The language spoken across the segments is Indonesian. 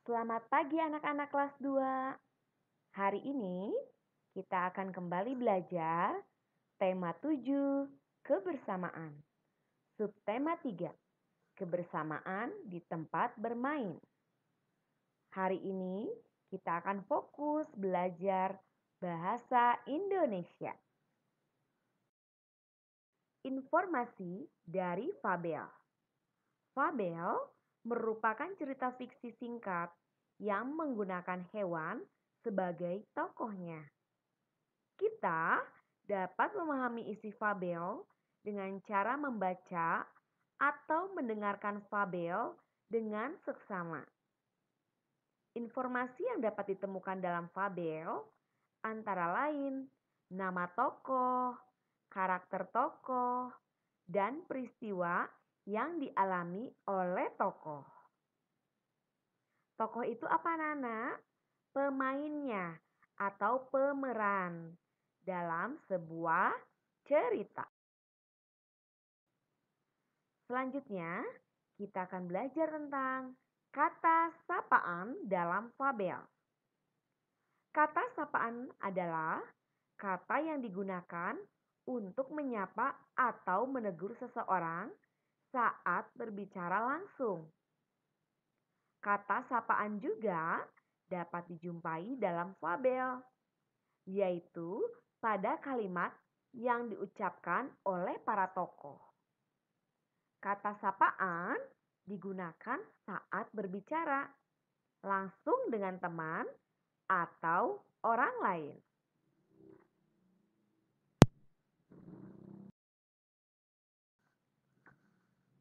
Selamat pagi anak-anak kelas 2. Hari ini kita akan kembali belajar tema 7, kebersamaan. Subtema 3, kebersamaan di tempat bermain. Hari ini kita akan fokus belajar bahasa Indonesia. Informasi dari fabel. Fabel merupakan cerita fiksi singkat yang menggunakan hewan sebagai tokohnya. Kita dapat memahami isi fabel dengan cara membaca atau mendengarkan fabel dengan seksama. Informasi yang dapat ditemukan dalam fabel antara lain nama tokoh, karakter tokoh, dan peristiwa yang dialami oleh tokoh. Tokoh itu apa, Nana? Pemainnya atau pemeran dalam sebuah cerita. Selanjutnya, kita akan belajar tentang kata sapaan dalam fabel. Kata sapaan adalah kata yang digunakan untuk menyapa atau menegur seseorang saat berbicara langsung. Kata sapaan juga dapat dijumpai dalam fabel, yaitu pada kalimat yang diucapkan oleh para tokoh. Kata sapaan digunakan saat berbicara langsung dengan teman atau orang lain.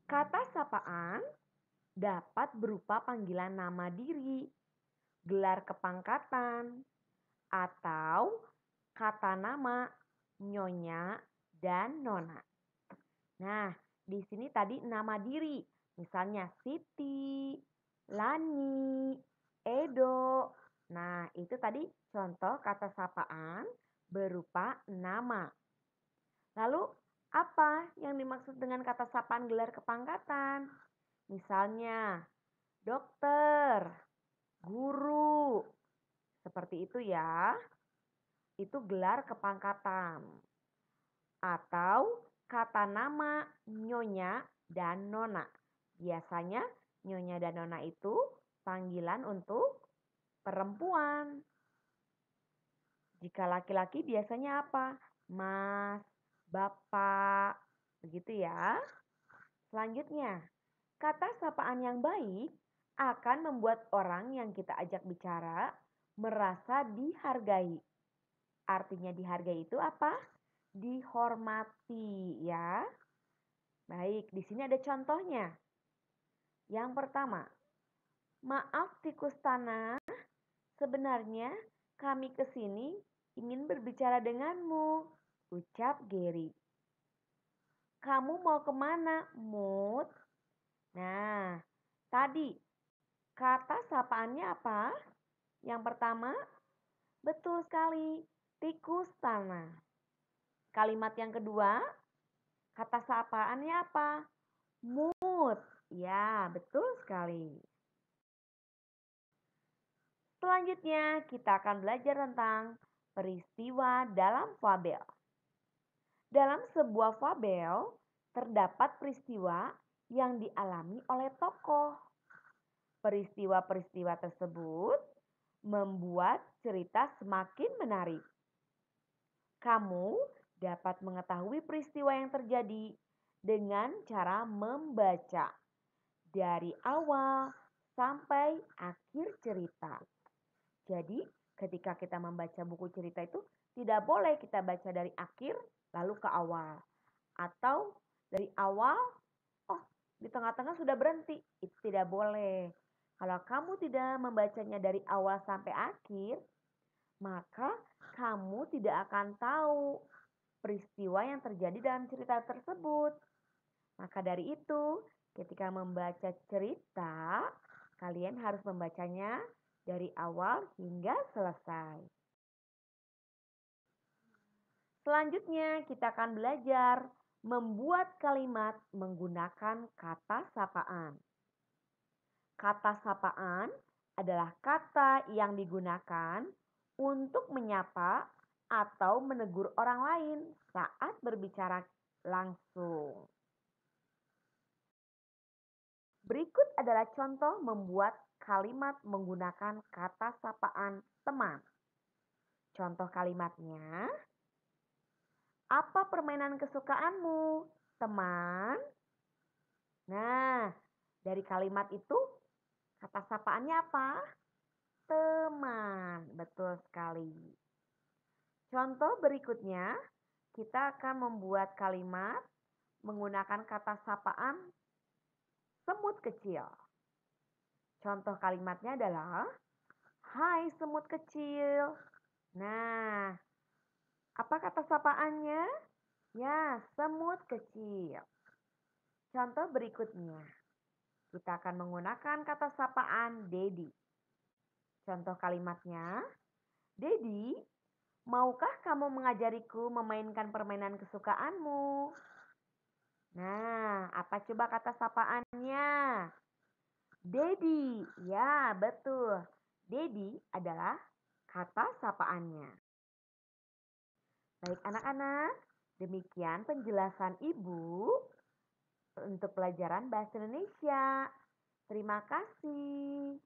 Kata sapaan dapat berupa panggilan nama diri, gelar kepangkatan, atau kata nama nyonya dan nona. Nah, di sini tadi nama diri, misalnya Siti, Lani, Edo. Nah, itu tadi contoh kata sapaan berupa nama. Lalu, apa yang dimaksud dengan kata sapaan gelar kepangkatan? Misalnya, dokter, guru. Seperti itu ya. Itu gelar kepangkatan. Atau kata nama nyonya dan nona. Biasanya nyonya dan nona itu panggilan untuk perempuan. Jika laki-laki biasanya apa? Mas, bapak, begitu ya. Selanjutnya, kata sapaan yang baik akan membuat orang yang kita ajak bicara merasa dihargai. Artinya dihargai itu apa? Dihormati ya. Baik, di sini ada contohnya. Yang pertama, maaf tikus tanah, sebenarnya kami kesini ingin berbicara denganmu, ucap Gary. Kamu mau kemana, Mut? Nah, tadi kata sapaannya apa? Yang pertama, betul sekali, tikus tanah. Kalimat yang kedua, kata sapaannya apa? Mut. Ya, betul sekali. Selanjutnya, kita akan belajar tentang peristiwa dalam fabel. Dalam sebuah fabel, terdapat peristiwa yang dialami oleh tokoh. Peristiwa-peristiwa tersebut membuat cerita semakin menarik. Kamu dapat mengetahui peristiwa yang terjadi dengan cara membaca dari awal sampai akhir cerita. Jadi, ketika kita membaca buku cerita itu tidak boleh kita baca dari akhir lalu ke awal. Atau dari awal, oh di tengah-tengah sudah berhenti. Itu tidak boleh. Kalau kamu tidak membacanya dari awal sampai akhir, maka kamu tidak akan tahu peristiwa yang terjadi dalam cerita tersebut. Maka dari itu, ketika membaca cerita, kalian harus membacanya dari awal hingga selesai. Selanjutnya, kita akan belajar membuat kalimat menggunakan kata sapaan. Kata sapaan adalah kata yang digunakan untuk menyapa atau menegur orang lain saat berbicara langsung. Berikut adalah contoh membuat kalimat menggunakan kata sapaan teman. Contoh kalimatnya, apa permainan kesukaanmu, teman? Nah, dari kalimat itu kata sapaannya apa? Teman, betul sekali. Contoh berikutnya, kita akan membuat kalimat menggunakan kata sapaan semut kecil. Contoh kalimatnya adalah, hai semut kecil. Nah, apa kata sapaannya? Ya, semut kecil. Contoh berikutnya, kita akan menggunakan kata sapaan Dedi. Contoh kalimatnya, Dedi, maukah kamu mengajariku memainkan permainan kesukaanmu? Nah, apa coba kata sapaannya? Dedi. Ya, betul. Dedi adalah kata sapaannya. Baik anak-anak, demikian penjelasan Ibu untuk pelajaran Bahasa Indonesia. Terima kasih.